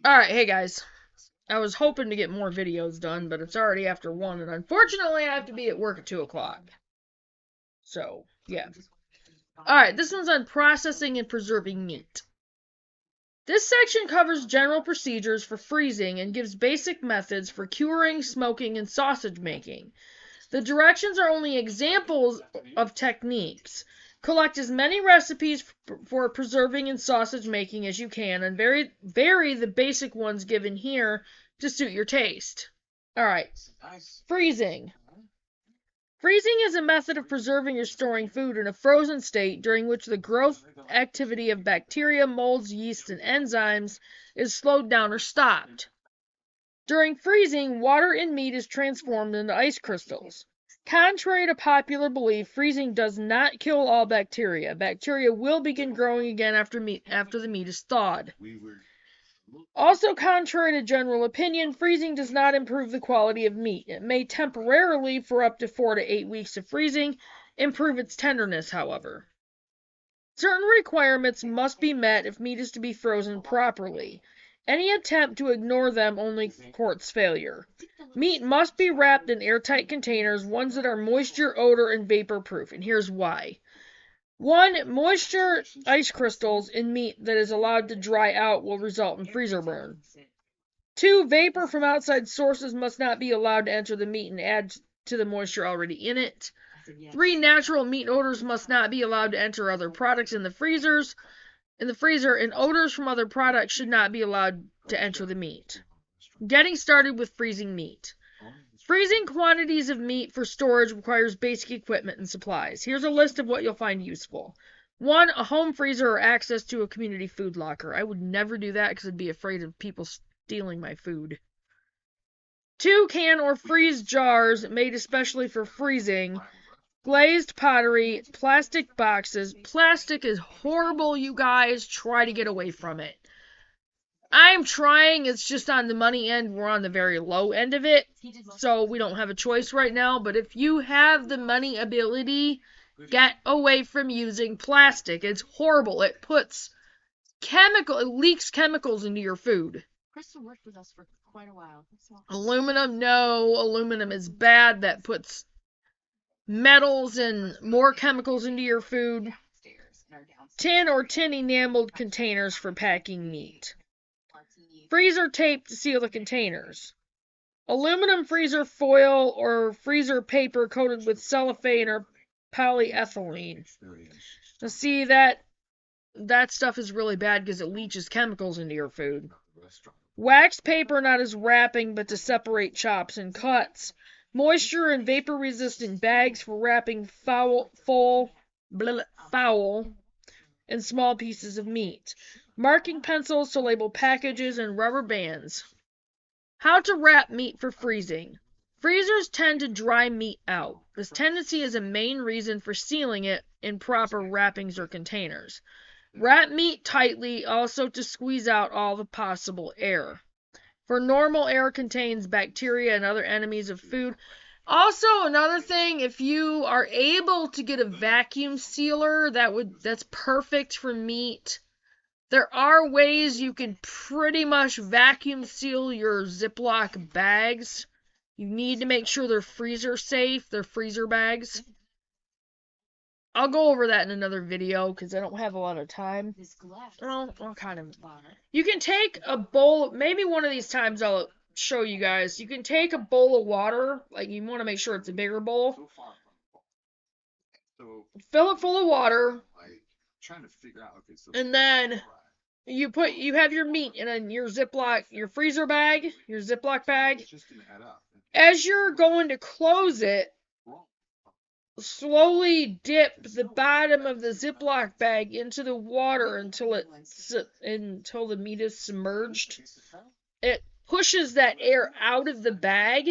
Alright, hey guys. I was hoping to get more videos done, but it's already after 1, and unfortunately I have to be at work at 2 o'clock. So, yeah. Alright, this one's on processing and preserving meat. This section covers general procedures for freezing and gives basic methods for curing, smoking, and sausage making. The directions are only examples of techniques. Collect as many recipes for preserving and sausage making as you can, and vary the basic ones given here to suit your taste. Alright, freezing. Freezing is a method of preserving or storing food in a frozen state during which the growth activity of bacteria, molds, yeast, and enzymes is slowed down or stopped. During freezing, water in meat is transformed into ice crystals. Contrary to popular belief, freezing does not kill all bacteria. Bacteria will begin growing again after the meat is thawed. Also, contrary to general opinion, freezing does not improve the quality of meat. It may temporarily, for up to 4 to 8 weeks of freezing, improve its tenderness, however. Certain requirements must be met if meat is to be frozen properly. Any attempt to ignore them only courts failure. Meat must be wrapped in airtight containers, ones that are moisture, odor, and vapor proof, and here's why. 1. Moisture ice crystals in meat that is allowed to dry out will result in freezer burn. 2. Vapor from outside sources must not be allowed to enter the meat and add to the moisture already in it. 3. Natural meat odors must not be allowed to enter other products in the freezer, and odors from other products should not be allowed to enter the meat. Getting started with freezing meat. Freezing quantities of meat for storage requires basic equipment and supplies. Here's a list of what you'll find useful. 1. A home freezer or access to a community food locker. I would never do that because I'd be afraid of people stealing my food. 2. Can or freeze jars made especially for freezing. Glazed pottery, plastic boxes. Plastic is horrible, you guys. Try to get away from it. I'm trying, it's just on the money end, we're on the very low end of it, so we don't have a choice right now, but if you have the money ability, get away from using plastic. It's horrible. It leaks chemicals into your food. Crystal worked with us for quite a while. Aluminum, no, aluminum is bad. That puts metals and more chemicals into your food. Tin or tin enameled containers for packing meat. Freezer tape to seal the containers. Aluminum freezer foil or freezer paper coated with cellophane or polyethylene. Now see, that stuff is really bad because it leaches chemicals into your food. Wax paper, not as wrapping, but to separate chops and cuts. Moisture and vapor resistant bags for wrapping foul and small pieces of meat. Marking pencils to label packages, and rubber bands. How to wrap meat for freezing. Freezers tend to dry meat out. This tendency is a main reason for sealing it in proper wrappings or containers. Wrap meat tightly also to squeeze out all the possible air. For normal air contains bacteria and other enemies of food. Also, another thing, if you are able to get a vacuum sealer, that's perfect for meat. There are ways you can pretty much vacuum seal your Ziploc bags. You need to make sure they're freezer safe, they're freezer bags. I'll go over that in another video because I don't have a lot of time. Well, kind of. You can take a bowl, maybe one of these times I'll show you guys. You can take a bowl of water, like you want to make sure it's a bigger bowl. Fill it full of water. And then you have your meat in your freezer bag, your Ziploc bag. As you're going to close it, slowly dip the bottom of the Ziploc bag into the water until the meat is submerged. It pushes that air out of the bag,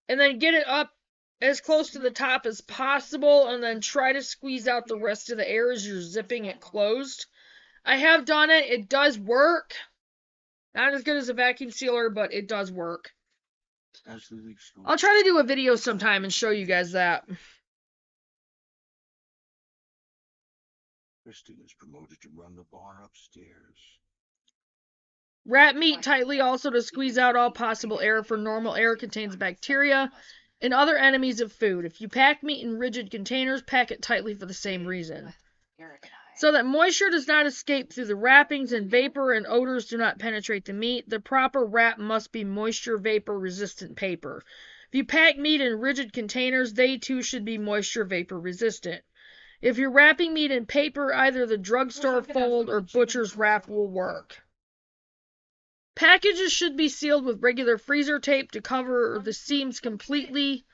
and then get it up as close to the top as possible, and then try to squeeze out the rest of the air as you're zipping it closed. I have done it. It does work. Not as good as a vacuum sealer, but it does work. I'll try to do a video sometime and show you guys that. Kristen is promoted to run the bar upstairs. Wrap meat tightly also to squeeze out all possible air, for normal air contains bacteria and other enemies of food. If you pack meat in rigid containers, pack it tightly for the same reason. So that moisture does not escape through the wrappings and vapor and odors do not penetrate the meat, the proper wrap must be moisture vapor resistant paper. If you pack meat in rigid containers, they too should be moisture vapor resistant. If you're wrapping meat in paper, either the drugstore fold or butcher's wrap will work. Packages should be sealed with regular freezer tape to cover the seams completely,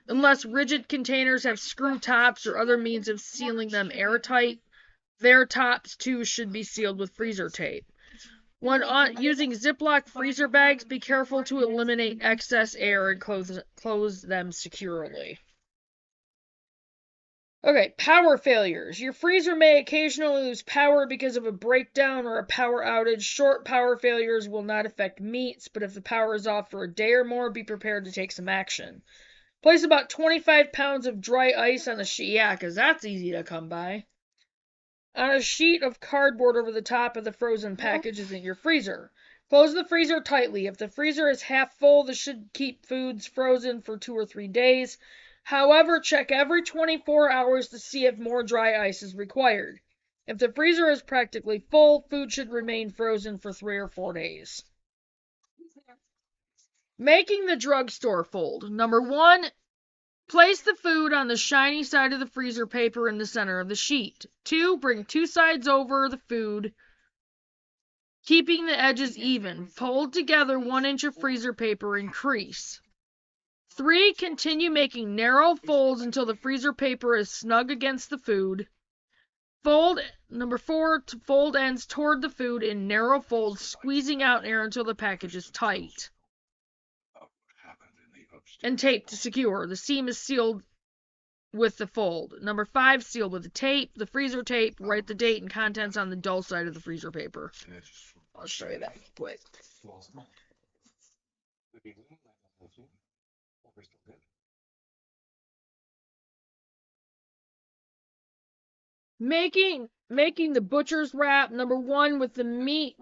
unless rigid containers have screw tops or other means of sealing them airtight. Their tops, too, should be sealed with freezer tape. When using Ziploc freezer bags, be careful to eliminate excess air and close them securely. Okay, power failures. Your freezer may occasionally lose power because of a breakdown or a power outage. Short power failures will not affect meats, but if the power is off for a day or more, be prepared to take some action. Place about 25 pounds of dry ice on a sheet. Yeah, because that's easy to come by. On a sheet of cardboard over the top of the frozen packages in your freezer. Close the freezer tightly. If the freezer is half full, this should keep foods frozen for 2 or 3 days. However, check every 24 hours to see if more dry ice is required. If the freezer is practically full, food should remain frozen for 3 or 4 days. Making the drugstore fold. Number 1, place the food on the shiny side of the freezer paper in the center of the sheet. 2, bring 2 sides over the food, keeping the edges even. Fold together 1 inch of freezer paper and crease. 3, continue making narrow folds until the freezer paper is snug against the food. Number 4, to fold ends toward the food in narrow folds, squeezing out air until the package is tight. And tape to secure. The seam is sealed with the fold. Number 5, seal with the tape, the freezer tape. Write the date and contents on the dull side of the freezer paper. I'll show you that quick. Making the butcher's wrap. Number 1, with the meat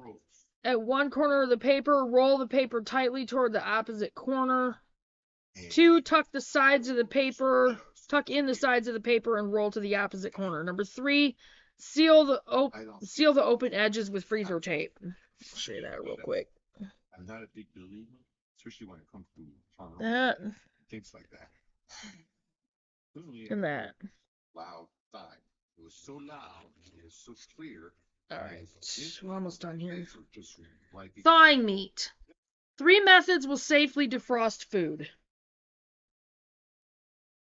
at one corner of the paper, roll the paper tightly toward the opposite corner. 2, tuck in the sides of the paper and roll to the opposite corner. Number 3, seal the open edges with freezer tape. I'll show you that real quick. I'm not a big believer, especially when it comes to things like that. And that. Loud thigh. It was so loud. It was so clear. Alright, we're almost done here. Thawing meat. 3 methods will safely defrost food.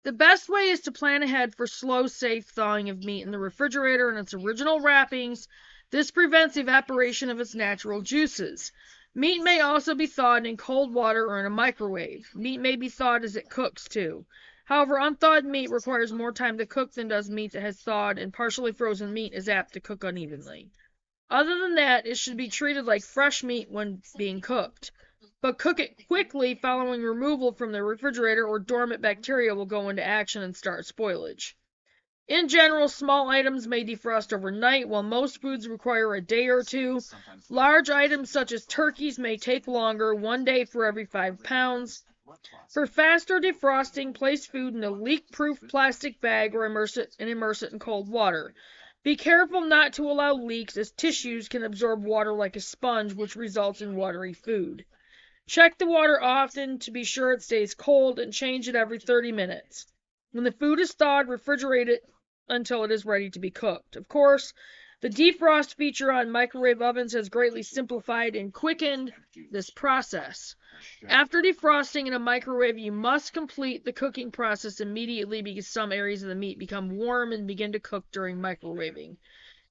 The best way is to plan ahead for slow, safe thawing of meat in the refrigerator in its original wrappings. This prevents evaporation of its natural juices. Meat may also be thawed in cold water or in a microwave. Meat may be thawed as it cooks, too. However, unthawed meat requires more time to cook than does meat that has thawed, and partially frozen meat is apt to cook unevenly. Other than that, it should be treated like fresh meat when being cooked. But cook it quickly following removal from the refrigerator, or dormant bacteria will go into action and start spoilage. In general, small items may defrost overnight, while most foods require a day or 2. Large items such as turkeys may take longer, 1 day for every 5 pounds. For faster defrosting, place food in a leak-proof plastic bag or immerse it in cold water. Be careful not to allow leaks, as tissues can absorb water like a sponge, which results in watery food. Check the water often to be sure it stays cold, and change it every 30 minutes. When the food is thawed, refrigerate it until it is ready to be cooked. Of course, the defrost feature on microwave ovens has greatly simplified and quickened this process. After defrosting in a microwave, you must complete the cooking process immediately because some areas of the meat become warm and begin to cook during microwaving.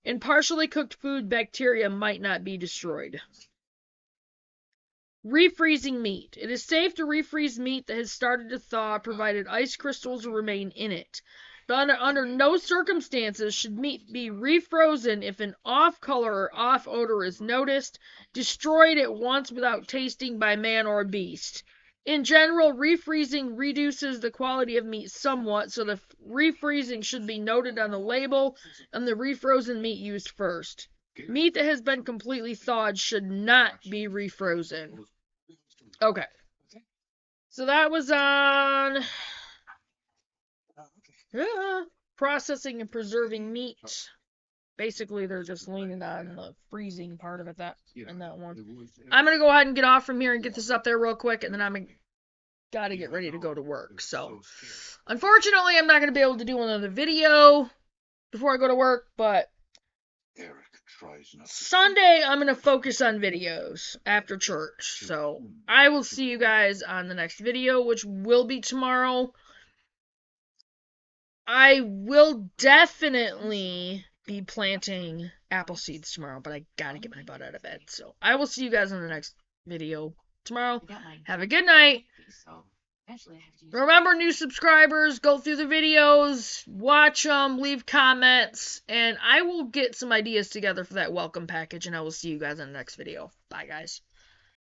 In partially cooked food, bacteria might not be destroyed. Refreezing meat. It is safe to refreeze meat that has started to thaw, provided ice crystals remain in it. But under no circumstances should meat be refrozen if an off color or off odor is noticed. Destroy it at once without tasting by man or beast. In general, refreezing reduces the quality of meat somewhat, so the refreezing should be noted on the label and the refrozen meat used first. Meat that has been completely thawed should not be refrozen. Okay. So that was on processing and preserving meat. Basically, they're just leaning on the freezing part of it in that one. I'm going to go ahead and get off from here and get this up there real quick, and then I'm got to get ready to go to work. So, unfortunately, I'm not going to be able to do another video before I go to work, but Sunday, I'm going to focus on videos after church. So, I will see you guys on the next video, which will be tomorrow. I will definitely be planting apple seeds tomorrow, but I gotta get my butt out of bed. So, I will see you guys in the next video tomorrow. Have a good night. Remember, new subscribers, go through the videos, watch them, leave comments, and I will get some ideas together for that welcome package, and I will see you guys in the next video. Bye, guys.